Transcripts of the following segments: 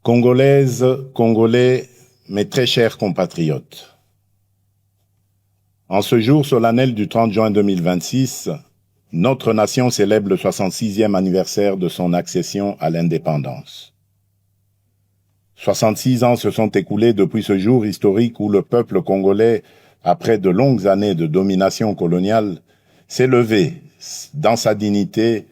Congolaises, Congolais, mes très chers compatriotes. En ce jour solennel du 30 juin 2026, notre nation célèbre le 66e anniversaire de son accession à l'indépendance. 66 ans se sont écoulés depuis ce jour historique où le peuple congolais, après de longues années de domination coloniale, s'est levé dans sa dignité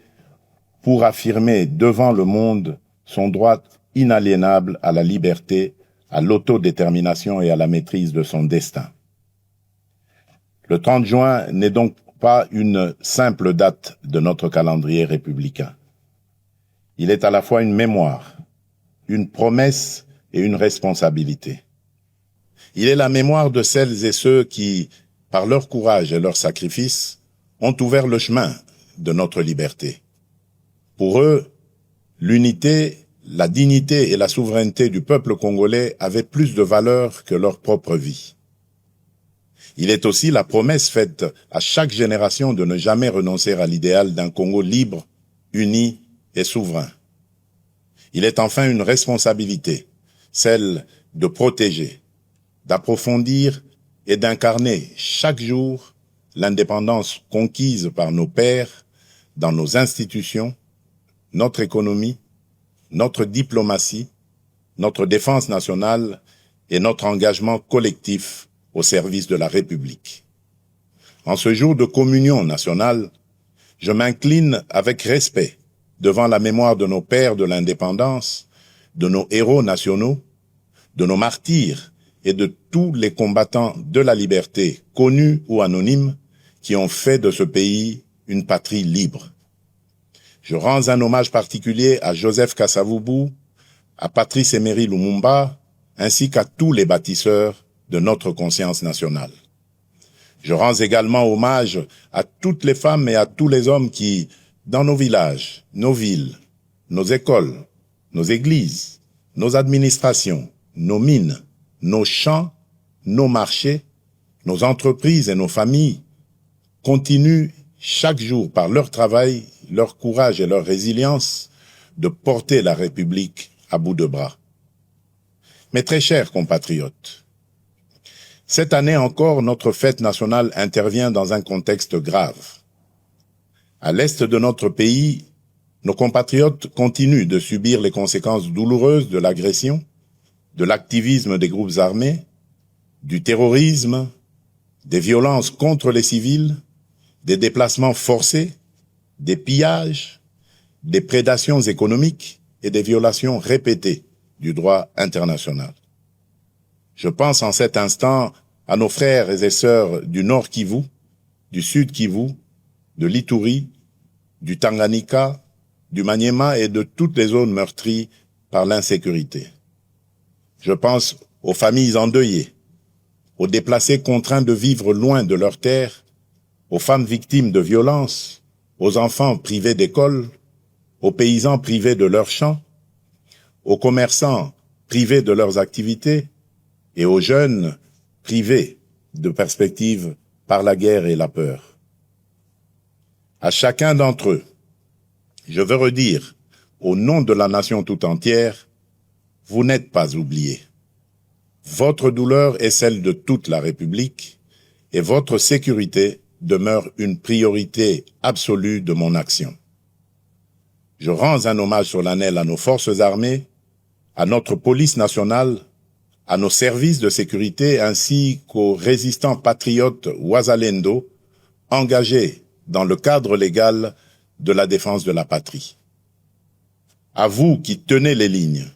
pour affirmer devant le monde son droit inaliénable à la liberté, à l'autodétermination et à la maîtrise de son destin. Le 30 juin n'est donc pas une simple date de notre calendrier républicain. Il est à la fois une mémoire, une promesse et une responsabilité. Il est la mémoire de celles et ceux qui, par leur courage et leur sacrifice, ont ouvert le chemin de notre liberté. Pour eux, l'unité, la dignité et la souveraineté du peuple congolais avaient plus de valeur que leur propre vie. Il est aussi la promesse faite à chaque génération de ne jamais renoncer à l'idéal d'un Congo libre, uni et souverain. Il est enfin une responsabilité, celle de protéger, d'approfondir et d'incarner chaque jour l'indépendance conquise par nos pères dans nos institutions, notre économie, notre diplomatie, notre défense nationale et notre engagement collectif au service de la République. En ce jour de communion nationale, je m'incline avec respect devant la mémoire de nos pères de l'indépendance, de nos héros nationaux, de nos martyrs et de tous les combattants de la liberté, connus ou anonymes, qui ont fait de ce pays une patrie libre. Je rends un hommage particulier à Joseph Kasavubu, à Patrice Emery Lumumba, ainsi qu'à tous les bâtisseurs de notre conscience nationale. Je rends également hommage à toutes les femmes et à tous les hommes qui, dans nos villages, nos villes, nos écoles, nos églises, nos administrations, nos mines, nos champs, nos marchés, nos entreprises et nos familles, continuent chaque jour par leur travail, leur courage et leur résilience de porter la République à bout de bras. Mes très chers compatriotes, cette année encore, notre fête nationale intervient dans un contexte grave. À l'est de notre pays, nos compatriotes continuent de subir les conséquences douloureuses de l'agression, de l'activisme des groupes armés, du terrorisme, des violences contre les civils, des déplacements forcés, des pillages, des prédations économiques et des violations répétées du droit international. Je pense en cet instant à nos frères et sœurs du Nord Kivu, du Sud Kivu, de l'Ituri, du Tanganyika, du Maniema et de toutes les zones meurtries par l'insécurité. Je pense aux familles endeuillées, aux déplacés contraints de vivre loin de leurs terres, aux femmes victimes de violences, aux enfants privés d'école, aux paysans privés de leurs champs, aux commerçants privés de leurs activités et aux jeunes privés de perspectives par la guerre et la peur. À chacun d'entre eux, je veux redire, au nom de la nation tout entière, vous n'êtes pas oubliés. Votre douleur est celle de toute la République et votre sécurité demeure une priorité absolue de mon action. Je rends un hommage solennel à nos forces armées, à notre police nationale, à nos services de sécurité ainsi qu'aux résistants patriotes Wazalendo engagés dans le cadre légal de la défense de la patrie. À vous qui tenez les lignes,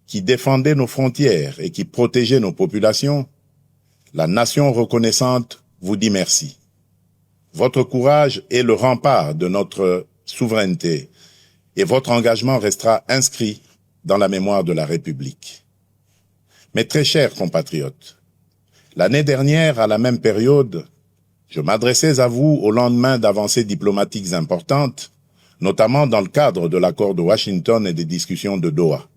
qui défendez nos frontières et qui protégez nos populations, la nation reconnaissante vous dit merci. Votre courage est le rempart de notre souveraineté et votre engagement restera inscrit dans la mémoire de la République. Mes très chers compatriotes, l'année dernière, à la même période, je m'adressais à vous au lendemain d'avancées diplomatiques importantes, notamment dans le cadre de l'accord de Washington et des discussions de Doha.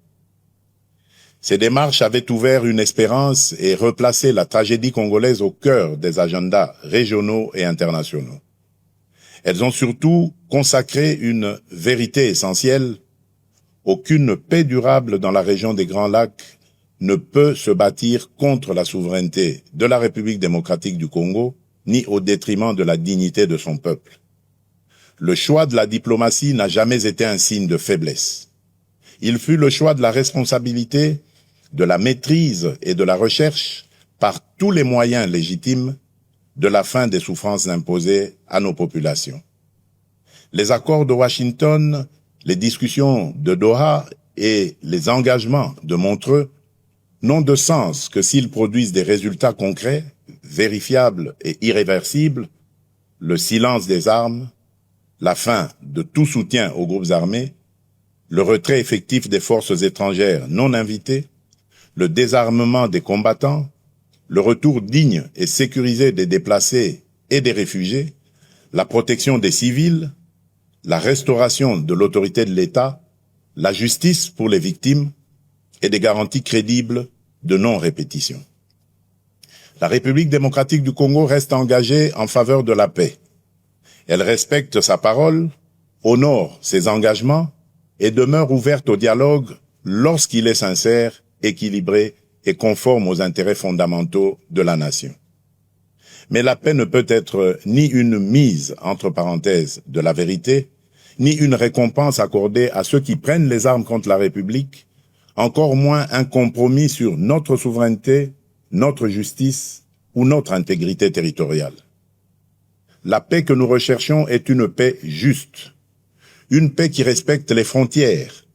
Ces démarches avaient ouvert une espérance et replacé la tragédie congolaise au cœur des agendas régionaux et internationaux. Elles ont surtout consacré une vérité essentielle. aucune paix durable dans la région des Grands Lacs ne peut se bâtir contre la souveraineté de la République démocratique du Congo, ni au détriment de la dignité de son peuple. Le choix de la diplomatie n'a jamais été un signe de faiblesse. Il fut le choix de la responsabilité, de la maîtrise et de la recherche, par tous les moyens légitimes, de la fin des souffrances imposées à nos populations. Les accords de Washington, les discussions de Doha et les engagements de Montreux n'ont de sens que s'ils produisent des résultats concrets, vérifiables et irréversibles, le silence des armes, la fin de tout soutien aux groupes armés, le retrait effectif des forces étrangères non invitées, le désarmement des combattants, le retour digne et sécurisé des déplacés et des réfugiés, la protection des civils, la restauration de l'autorité de l'État, la justice pour les victimes et des garanties crédibles de non-répétition. La République démocratique du Congo reste engagée en faveur de la paix. Elle respecte sa parole, honore ses engagements et demeure ouverte au dialogue lorsqu'il est sincère, équilibré et conforme aux intérêts fondamentaux de la nation. Mais la paix ne peut être ni une mise entre parenthèses de la vérité, ni une récompense accordée à ceux qui prennent les armes contre la République, encore moins un compromis sur notre souveraineté, notre justice ou notre intégrité territoriale. La paix que nous recherchons est une paix juste, une paix qui respecte les frontières,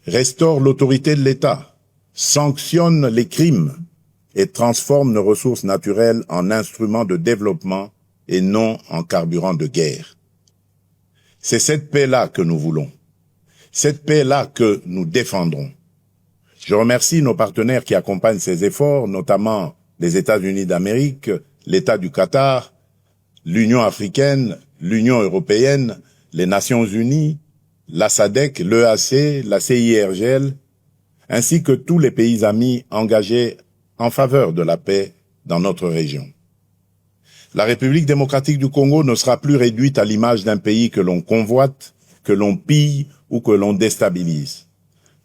restaure l'autorité de l'État, sanctionne les crimes et transforme nos ressources naturelles en instruments de développement et non en carburant de guerre. C'est cette paix-là que nous voulons, cette paix-là que nous défendrons. Je remercie nos partenaires qui accompagnent ces efforts, notamment les États-Unis d'Amérique, l'État du Qatar, l'Union africaine, l'Union européenne, les Nations unies, la SADC, l'EAC, la CIRGL, ainsi que tous les pays amis engagés en faveur de la paix dans notre région. La République démocratique du Congo ne sera plus réduite à l'image d'un pays que l'on convoite, que l'on pille ou que l'on déstabilise.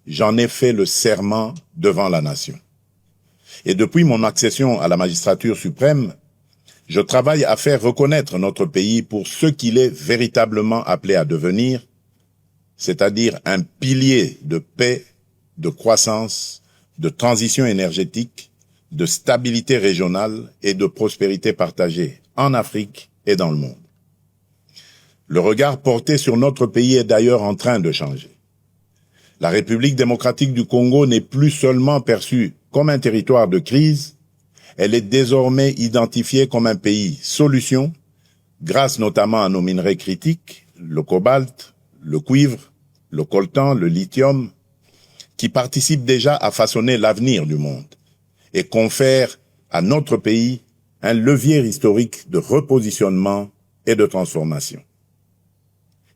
J'en ai fait le serment devant la nation. Et depuis mon accession à la magistrature suprême, je travaille à faire reconnaître notre pays pour ce qu'il est véritablement appelé à devenir, c'est-à-dire un pilier de paix, de croissance, de transition énergétique, de stabilité régionale et de prospérité partagée en Afrique et dans le monde. Le regard porté sur notre pays est d'ailleurs en train de changer. La République démocratique du Congo n'est plus seulement perçue comme un territoire de crise, elle est désormais identifiée comme un pays solution, grâce notamment à nos minerais critiques, le cobalt, le cuivre, le coltan, le lithium, qui participent déjà à façonner l'avenir du monde et confèrent à notre pays un levier historique de repositionnement et de transformation.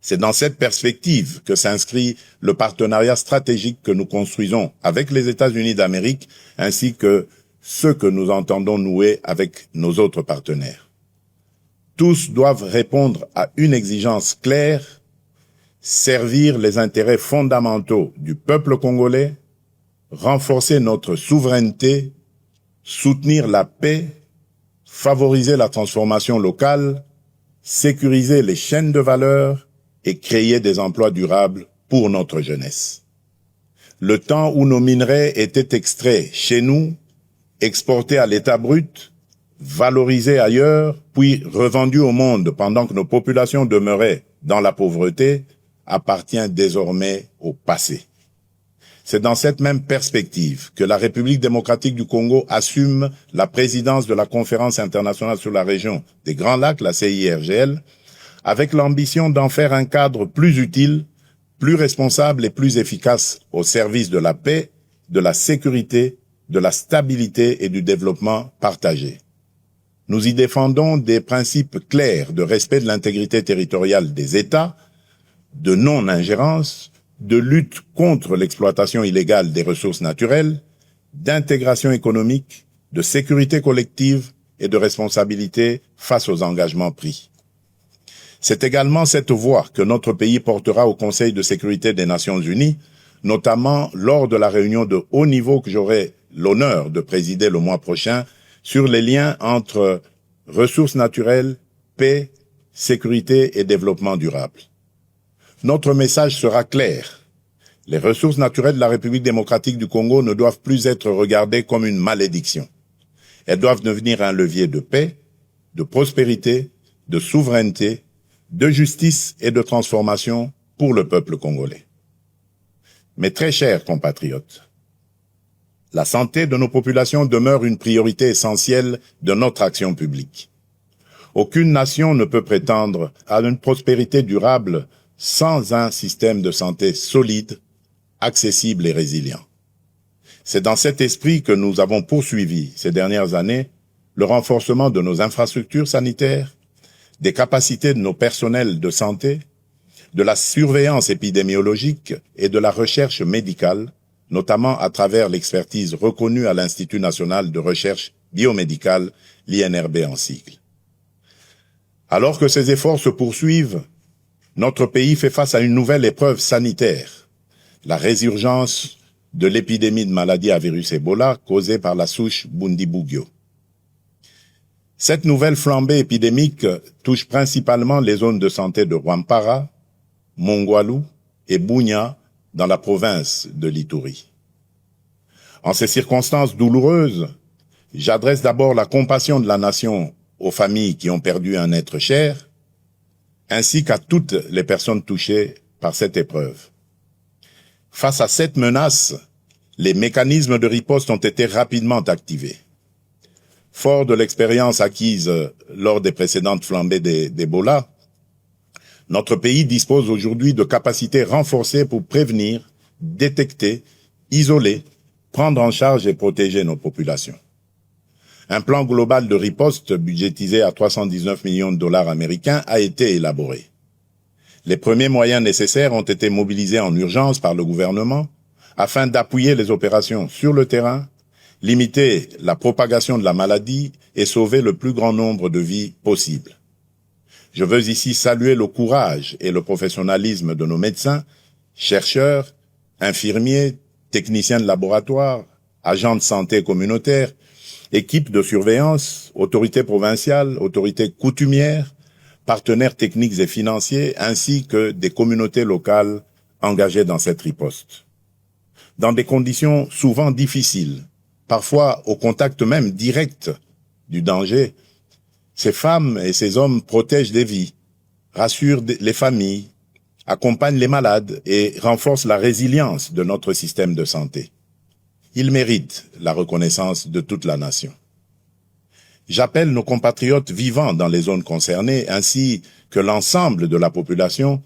C'est dans cette perspective que s'inscrit le partenariat stratégique que nous construisons avec les États-Unis d'Amérique ainsi que ceux que nous entendons nouer avec nos autres partenaires. Tous doivent répondre à une exigence claire, servir les intérêts fondamentaux du peuple congolais, renforcer notre souveraineté, soutenir la paix, favoriser la transformation locale, sécuriser les chaînes de valeur et créer des emplois durables pour notre jeunesse. Le temps où nos minerais étaient extraits chez nous, exportés à l'état brut, valorisés ailleurs, puis revendus au monde pendant que nos populations demeuraient dans la pauvreté, appartient désormais au passé. C'est dans cette même perspective que la République démocratique du Congo assume la présidence de la Conférence internationale sur la région des Grands Lacs, la CIRGL, avec l'ambition d'en faire un cadre plus utile, plus responsable et plus efficace au service de la paix, de la sécurité, de la stabilité et du développement partagé. Nous y défendons des principes clairs de respect de l'intégrité territoriale des États, de non-ingérence, de lutte contre l'exploitation illégale des ressources naturelles, d'intégration économique, de sécurité collective et de responsabilité face aux engagements pris. C'est également cette voix que notre pays portera au Conseil de sécurité des Nations Unies notamment lors de la réunion de haut niveau que j'aurai l'honneur de présider le mois prochain sur les liens entre ressources naturelles, paix, sécurité et développement durable. Notre message sera clair. Les ressources naturelles de la République démocratique du Congo ne doivent plus être regardées comme une malédiction. Elles doivent devenir un levier de paix, de prospérité, de souveraineté, de justice et de transformation pour le peuple congolais. Mes très chers compatriotes, la santé de nos populations demeure une priorité essentielle de notre action publique. Aucune nation ne peut prétendre à une prospérité durable sans un système de santé solide, accessible et résilient. C'est dans cet esprit que nous avons poursuivi ces dernières années le renforcement de nos infrastructures sanitaires, des capacités de nos personnels de santé, de la surveillance épidémiologique et de la recherche médicale, notamment à travers l'expertise reconnue à l'Institut national de recherche biomédicale, l'INRB en sigle. Alors que ces efforts se poursuivent, notre pays fait face à une nouvelle épreuve sanitaire, la résurgence de l'épidémie de maladie à virus Ebola causée par la souche Bundibugyo. Cette nouvelle flambée épidémique touche principalement les zones de santé de Rwampara, Mongwalu et Bunia dans la province de l'Ituri. En ces circonstances douloureuses, j'adresse d'abord la compassion de la nation aux familles qui ont perdu un être cher, ainsi qu'à toutes les personnes touchées par cette épreuve. Face à cette menace, les mécanismes de riposte ont été rapidement activés. Fort de l'expérience acquise lors des précédentes flambées d'Ebola, notre pays dispose aujourd'hui de capacités renforcées pour prévenir, détecter, isoler, prendre en charge et protéger nos populations. Un plan global de riposte budgétisé à 319 millions de dollars américains a été élaboré. Les premiers moyens nécessaires ont été mobilisés en urgence par le gouvernement afin d'appuyer les opérations sur le terrain, limiter la propagation de la maladie et sauver le plus grand nombre de vies possible. Je veux ici saluer le courage et le professionnalisme de nos médecins, chercheurs, infirmiers, techniciens de laboratoire, agents de santé communautaires, équipes de surveillance, autorités provinciales, autorités coutumières, partenaires techniques et financiers, ainsi que des communautés locales engagées dans cette riposte. Dans des conditions souvent difficiles, parfois au contact même direct du danger, ces femmes et ces hommes protègent des vies, rassurent les familles, accompagnent les malades et renforcent la résilience de notre système de santé. Ils méritent la reconnaissance de toute la nation. J'appelle nos compatriotes vivant dans les zones concernées, ainsi que l'ensemble de la population,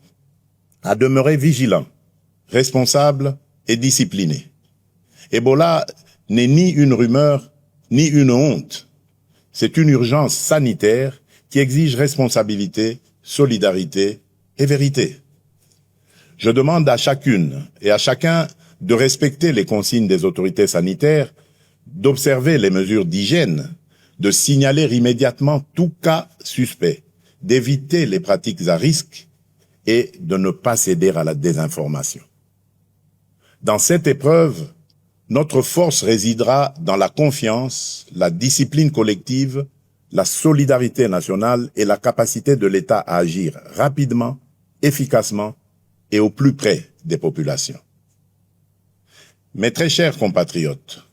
à demeurer vigilants, responsables et disciplinés. Ebola n'est ni une rumeur, ni une honte. C'est une urgence sanitaire qui exige responsabilité, solidarité et vérité. Je demande à chacune et à chacun de respecter les consignes des autorités sanitaires, d'observer les mesures d'hygiène, de signaler immédiatement tout cas suspect, d'éviter les pratiques à risque et de ne pas céder à la désinformation. Dans cette épreuve, notre force résidera dans la confiance, la discipline collective, la solidarité nationale et la capacité de l'État à agir rapidement, efficacement et au plus près des populations. Mes très chers compatriotes,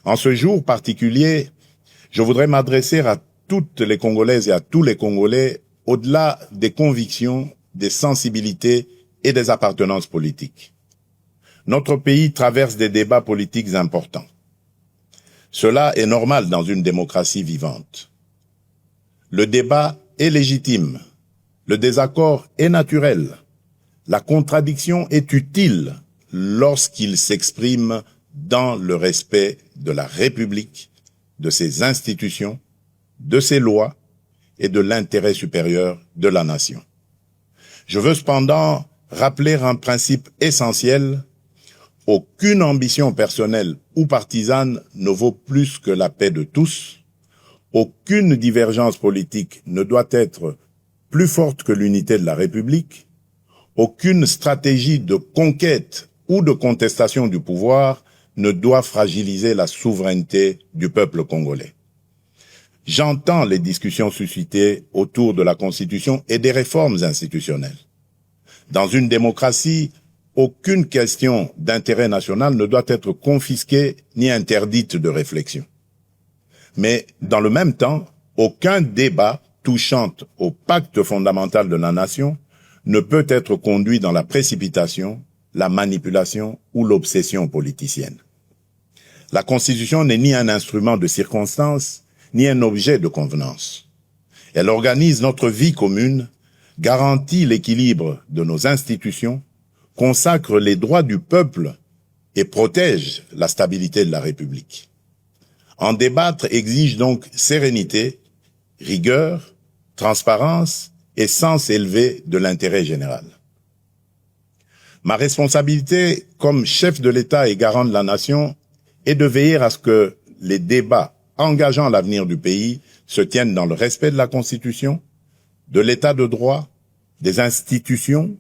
en ce jour particulier, je voudrais m'adresser à toutes les Congolaises et à tous les Congolais au-delà des convictions, des sensibilités et des appartenances politiques. Notre pays traverse des débats politiques importants. Cela est normal dans une démocratie vivante. Le débat est légitime, le désaccord est naturel, la contradiction est utile lorsqu'il s'exprime dans le respect de la République, de ses institutions, de ses lois et de l'intérêt supérieur de la nation. Je veux cependant rappeler un principe essentiel: aucune ambition personnelle ou partisane ne vaut plus que la paix de tous. Aucune divergence politique ne doit être plus forte que l'unité de la République. Aucune stratégie de conquête ou de contestation du pouvoir ne doit fragiliser la souveraineté du peuple congolais. J'entends les discussions suscitées autour de la Constitution et des réformes institutionnelles. Dans une démocratie, aucune question d'intérêt national ne doit être confisquée ni interdite de réflexion. Mais dans le même temps, aucun débat touchant au pacte fondamental de la nation ne peut être conduit dans la précipitation, la manipulation ou l'obsession politicienne. La Constitution n'est ni un instrument de circonstance, ni un objet de convenance. Elle organise notre vie commune, garantit l'équilibre de nos institutions, consacre les droits du peuple et protège la stabilité de la République. En débattre exige donc sérénité, rigueur, transparence et sens élevé de l'intérêt général. Ma responsabilité comme chef de l'État et garant de la nation est de veiller à ce que les débats engageant l'avenir du pays se tiennent dans le respect de la Constitution, de l'État de droit, des institutions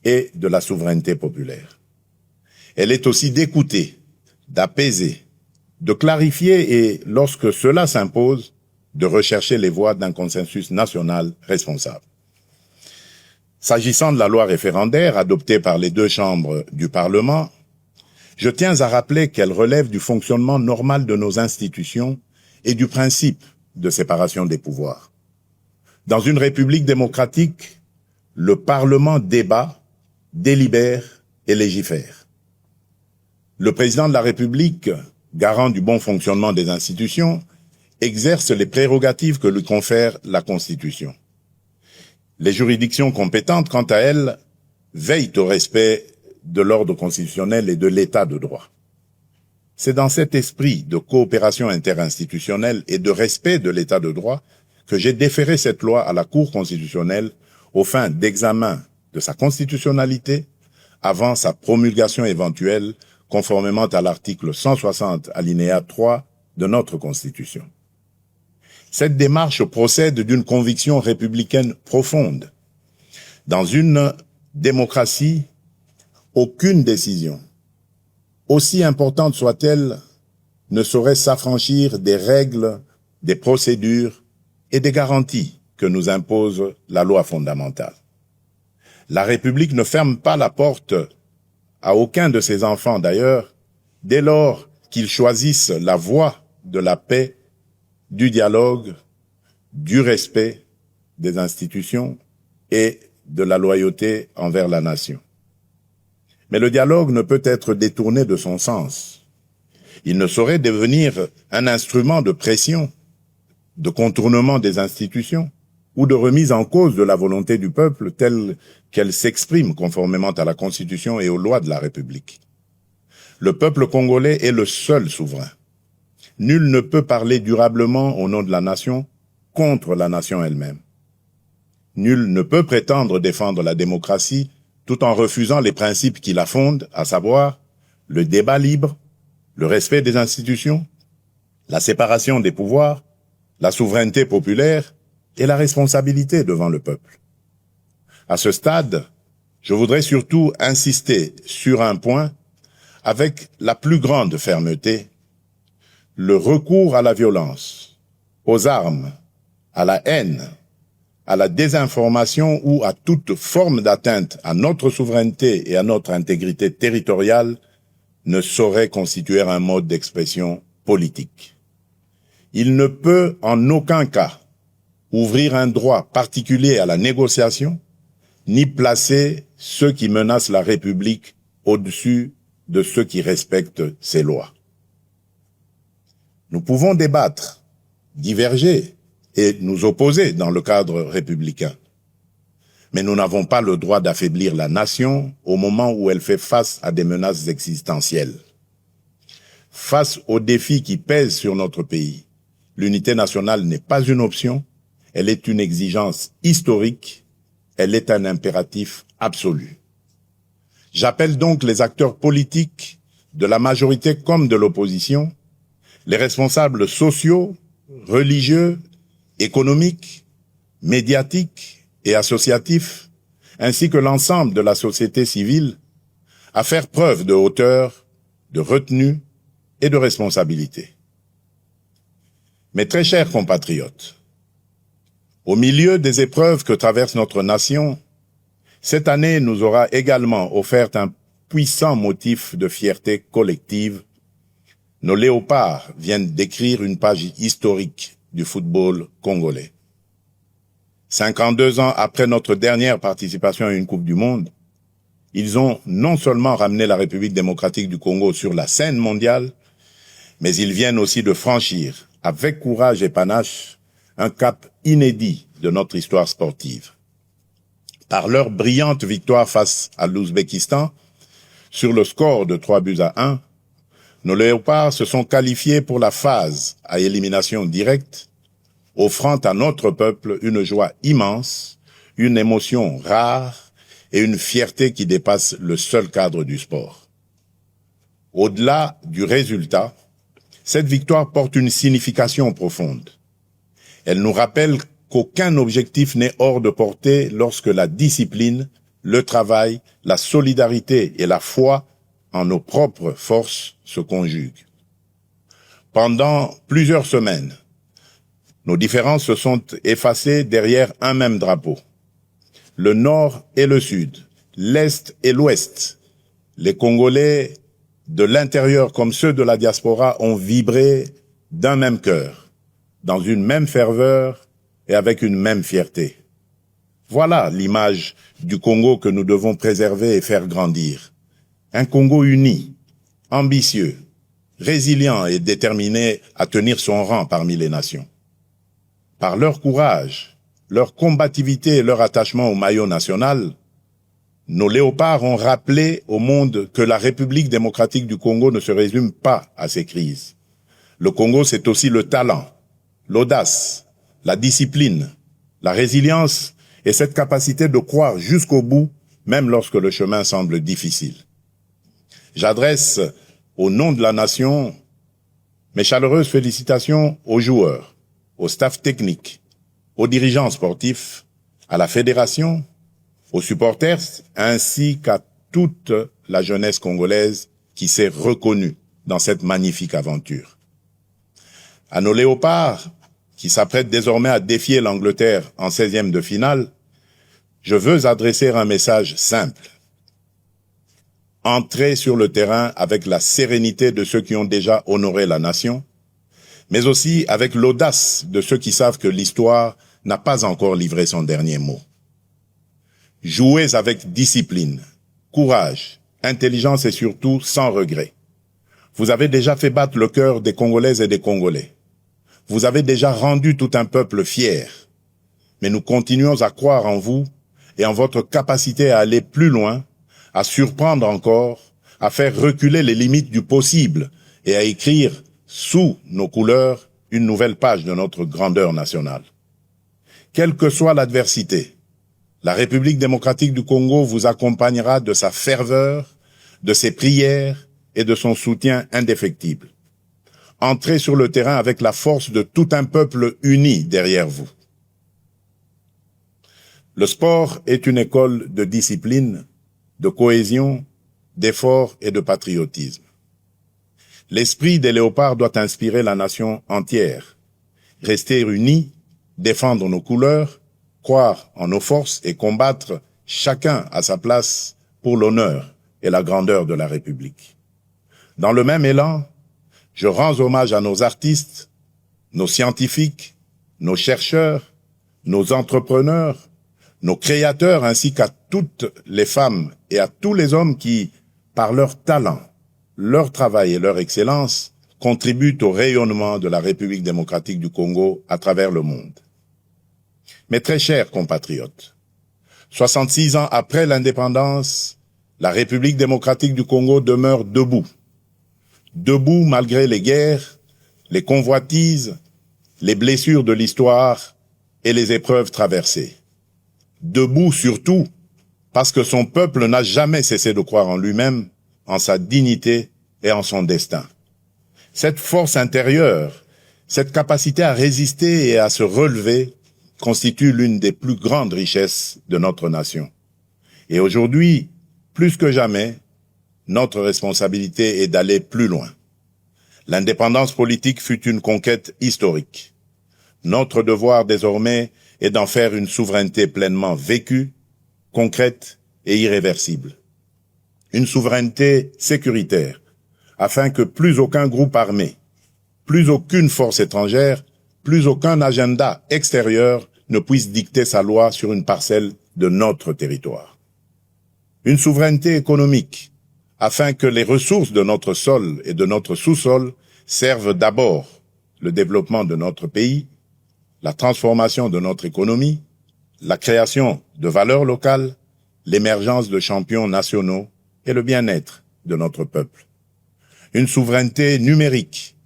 et de la souveraineté populaire. Elle est aussi d'écouter, d'apaiser, de clarifier et, lorsque cela s'impose, de rechercher les voies d'un consensus national responsable. S'agissant de la loi référendaire adoptée par les deux chambres du Parlement, je tiens à rappeler qu'elle relève du fonctionnement normal de nos institutions et du principe de séparation des pouvoirs. Dans une république démocratique, le Parlement débat, délibère et légifère. Le président de la République, garant du bon fonctionnement des institutions, exerce les prérogatives que lui confère la Constitution. Les juridictions compétentes, quant à elles, veillent au respect de l'ordre constitutionnel et de l'état de droit. C'est dans cet esprit de coopération interinstitutionnelle et de respect de l'état de droit que j'ai déféré cette loi à la Cour constitutionnelle aux fins d'examen de sa constitutionnalité avant sa promulgation éventuelle conformément à l'article 160 alinéa 3 de notre Constitution. Cette démarche procède d'une conviction républicaine profonde. Dans une démocratie, aucune décision, aussi importante soit-elle, ne saurait s'affranchir des règles, des procédures et des garanties que nous impose la loi fondamentale. La République ne ferme pas la porte à aucun de ses enfants d'ailleurs, dès lors qu'ils choisissent la voie de la paix, du dialogue, du respect des institutions et de la loyauté envers la nation. Mais le dialogue ne peut être détourné de son sens. Il ne saurait devenir un instrument de pression, de contournement des institutions ou de remise en cause de la volonté du peuple telle qu'elle s'exprime conformément à la Constitution et aux lois de la République. Le peuple congolais est le seul souverain. Nul ne peut parler durablement au nom de la nation contre la nation elle-même. Nul ne peut prétendre défendre la démocratie tout en refusant les principes qui la fondent, à savoir le débat libre, le respect des institutions, la séparation des pouvoirs, la souveraineté populaire et la responsabilité devant le peuple. À ce stade, je voudrais surtout insister sur un point avec la plus grande fermeté: le recours à la violence, aux armes, à la haine, à la désinformation ou à toute forme d'atteinte à notre souveraineté et à notre intégrité territoriale ne saurait constituer un mode d'expression politique. Il ne peut en aucun cas ouvrir un droit particulier à la négociation, ni placer ceux qui menacent la République au-dessus de ceux qui respectent ses lois. Nous pouvons débattre, diverger et nous opposer dans le cadre républicain. Mais nous n'avons pas le droit d'affaiblir la nation au moment où elle fait face à des menaces existentielles. Face aux défis qui pèsent sur notre pays, l'unité nationale n'est pas une option, elle est une exigence historique, elle est un impératif absolu. J'appelle donc les acteurs politiques, de la majorité comme de l'opposition, les responsables sociaux, religieux, économiques, médiatiques et associatifs, ainsi que l'ensemble de la société civile, à faire preuve de hauteur, de retenue et de responsabilité. Mes très chers compatriotes, au milieu des épreuves que traverse notre nation, cette année nous aura également offert un puissant motif de fierté collective. Nos léopards viennent d'écrire une page historique du football congolais. 52 ans après notre dernière participation à une Coupe du Monde, ils ont non seulement ramené la République démocratique du Congo sur la scène mondiale, mais ils viennent aussi de franchir, avec courage et panache, un cap inédit de notre histoire sportive. Par leur brillante victoire face à l'Ouzbékistan, sur le score de 3-1, nos léopards se sont qualifiés pour la phase à élimination directe, offrant à notre peuple une joie immense, une émotion rare et une fierté qui dépasse le seul cadre du sport. Au-delà du résultat, cette victoire porte une signification profonde. Elle nous rappelle qu'aucun objectif n'est hors de portée lorsque la discipline, le travail, la solidarité et la foi en nos propres forces se conjuguent. Pendant plusieurs semaines, nos différences se sont effacées derrière un même drapeau. Le Nord et le Sud, l'Est et l'Ouest, les Congolais de l'intérieur comme ceux de la diaspora ont vibré d'un même cœur, dans une même ferveur et avec une même fierté. Voilà l'image du Congo que nous devons préserver et faire grandir. Un Congo uni, ambitieux, résilient et déterminé à tenir son rang parmi les nations. Par leur courage, leur combativité et leur attachement au maillot national, nos léopards ont rappelé au monde que la République démocratique du Congo ne se résume pas à ses crises. Le Congo, c'est aussi le talent, l'audace, la discipline, la résilience et cette capacité de croire jusqu'au bout, même lorsque le chemin semble difficile. J'adresse, au nom de la nation, mes chaleureuses félicitations aux joueurs, au staff technique, aux dirigeants sportifs, à la fédération, aux supporters, ainsi qu'à toute la jeunesse congolaise qui s'est reconnue dans cette magnifique aventure. À nos léopards, qui s'apprêtent désormais à défier l'Angleterre en 16e de finale, je veux adresser un message simple. Entrez sur le terrain avec la sérénité de ceux qui ont déjà honoré la nation, mais aussi avec l'audace de ceux qui savent que l'histoire n'a pas encore livré son dernier mot. Jouez avec discipline, courage, intelligence et surtout sans regret. Vous avez déjà fait battre le cœur des Congolaises et des Congolais. Vous avez déjà rendu tout un peuple fier. Mais nous continuons à croire en vous et en votre capacité à aller plus loin, à surprendre encore, à faire reculer les limites du possible et à écrire sous nos couleurs une nouvelle page de notre grandeur nationale. Quelle que soit l'adversité, la République démocratique du Congo vous accompagnera de sa ferveur, de ses prières et de son soutien indéfectible. Entrez sur le terrain avec la force de tout un peuple uni derrière vous. Le sport est une école de discipline, de cohésion, d'effort et de patriotisme. L'esprit des léopards doit inspirer la nation entière. Rester unis, défendre nos couleurs, croire en nos forces et combattre chacun à sa place pour l'honneur et la grandeur de la République. Dans le même élan, je rends hommage à nos artistes, nos scientifiques, nos chercheurs, nos entrepreneurs, nos créateurs ainsi qu'à toutes les femmes et à tous les hommes qui, par leur talent, leur travail et leur excellence, contribuent au rayonnement de la République démocratique du Congo à travers le monde. Mes très chers compatriotes, 66 ans après l'indépendance, la République démocratique du Congo demeure debout. Debout malgré les guerres, les convoitises, les blessures de l'histoire et les épreuves traversées. Debout surtout parce que son peuple n'a jamais cessé de croire en lui-même, en sa dignité et en son destin. Cette force intérieure, cette capacité à résister et à se relever constitue l'une des plus grandes richesses de notre nation. Et aujourd'hui, plus que jamais, notre responsabilité est d'aller plus loin. L'indépendance politique fut une conquête historique. Notre devoir désormais est d'en faire une souveraineté pleinement vécue, concrète et irréversible. Une souveraineté sécuritaire, afin que plus aucun groupe armé, plus aucune force étrangère, plus aucun agenda extérieur ne puisse dicter sa loi sur une parcelle de notre territoire. Une souveraineté économique, afin que les ressources de notre sol et de notre sous-sol servent d'abord le développement de notre pays, la transformation de notre économie, la création de valeurs locales, l'émergence de champions nationaux et le bien-être de notre peuple. Une souveraineté numérique,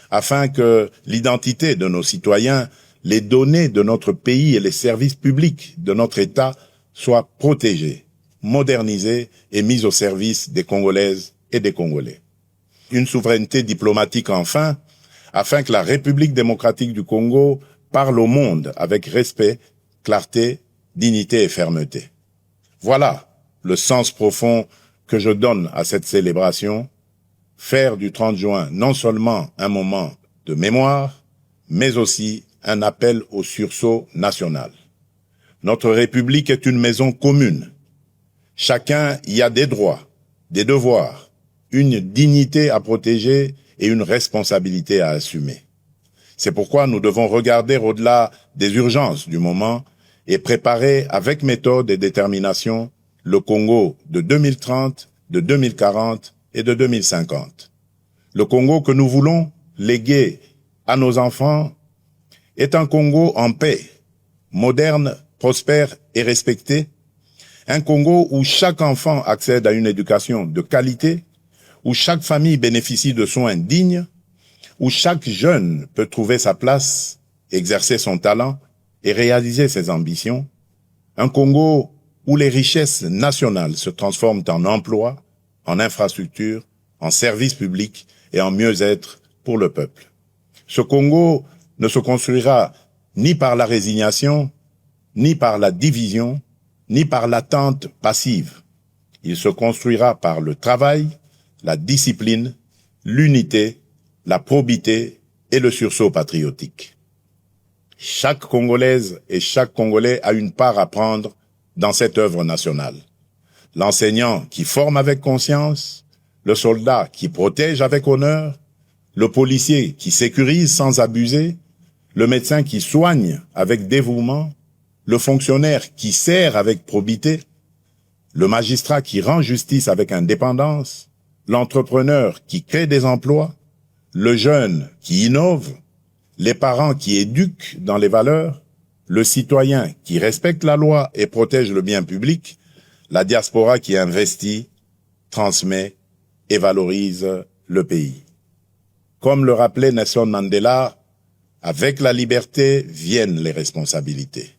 afin que l'identité de nos citoyens, les données de notre pays et les services publics de notre État soient protégés, modernisés et mis au service des Congolaises et des Congolais. Une souveraineté diplomatique enfin, afin que la République démocratique du Congo parle au monde avec respect, clarté, dignité et fermeté. Voilà le sens profond que je donne à cette célébration, faire du 30 juin non seulement un moment de mémoire, mais aussi un appel au sursaut national. Notre République est une maison commune. Chacun y a des droits, des devoirs, une dignité à protéger et une responsabilité à assumer. C'est pourquoi nous devons regarder au-delà des urgences du moment et préparer avec méthode et détermination le Congo de 2030, de 2040 et de 2050. Le Congo que nous voulons léguer à nos enfants est un Congo en paix, moderne, prospère et respecté, un Congo où chaque enfant accède à une éducation de qualité, où chaque famille bénéficie de soins dignes, où chaque jeune peut trouver sa place, exercer son talent et réaliser ses ambitions, un Congo où les richesses nationales se transforment en emplois, en infrastructures, en services publics et en mieux-être pour le peuple. Ce Congo ne se construira ni par la résignation, ni par la division, ni par l'attente passive. Il se construira par le travail, la discipline, l'unité, la probité et le sursaut patriotique. Chaque Congolaise et chaque Congolais a une part à prendre dans cette œuvre nationale. L'enseignant qui forme avec conscience, le soldat qui protège avec honneur, le policier qui sécurise sans abuser, le médecin qui soigne avec dévouement, le fonctionnaire qui sert avec probité, le magistrat qui rend justice avec indépendance, l'entrepreneur qui crée des emplois, le jeune qui innove, les parents qui éduquent dans les valeurs, le citoyen qui respecte la loi et protège le bien public, la diaspora qui investit, transmet et valorise le pays. Comme le rappelait Nelson Mandela, avec la liberté viennent les responsabilités.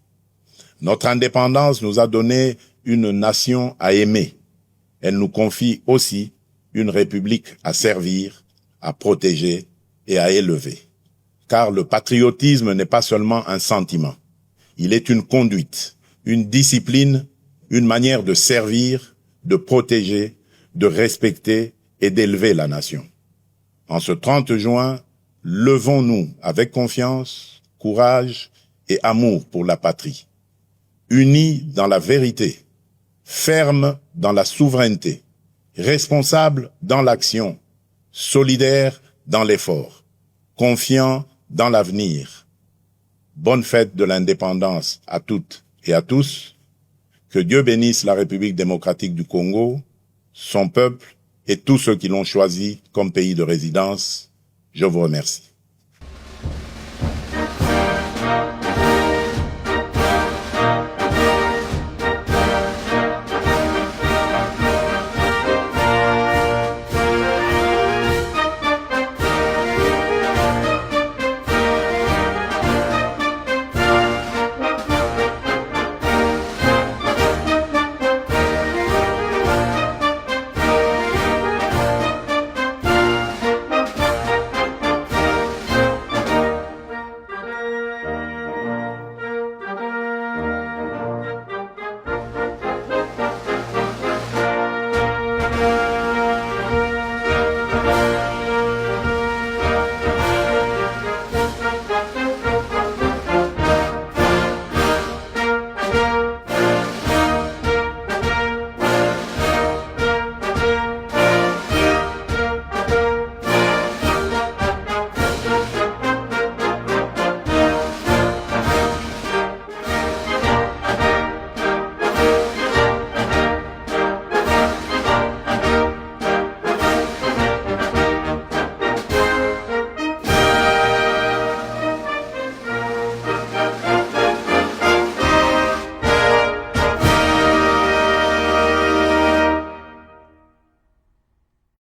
Notre indépendance nous a donné une nation à aimer. Elle nous confie aussi une république à servir, à protéger et à élever. Car le patriotisme n'est pas seulement un sentiment. Il est une conduite, une discipline, une manière de servir, de protéger, de respecter et d'élever la nation. En ce 30 juin, levons-nous avec confiance, courage et amour pour la patrie. Unis dans la vérité, fermes dans la souveraineté, responsables dans l'action, solidaires dans l'effort, confiants dans l'avenir. Bonne fête de l'indépendance à toutes et à tous. Que Dieu bénisse la République démocratique du Congo, son peuple et tous ceux qui l'ont choisi comme pays de résidence. Je vous remercie.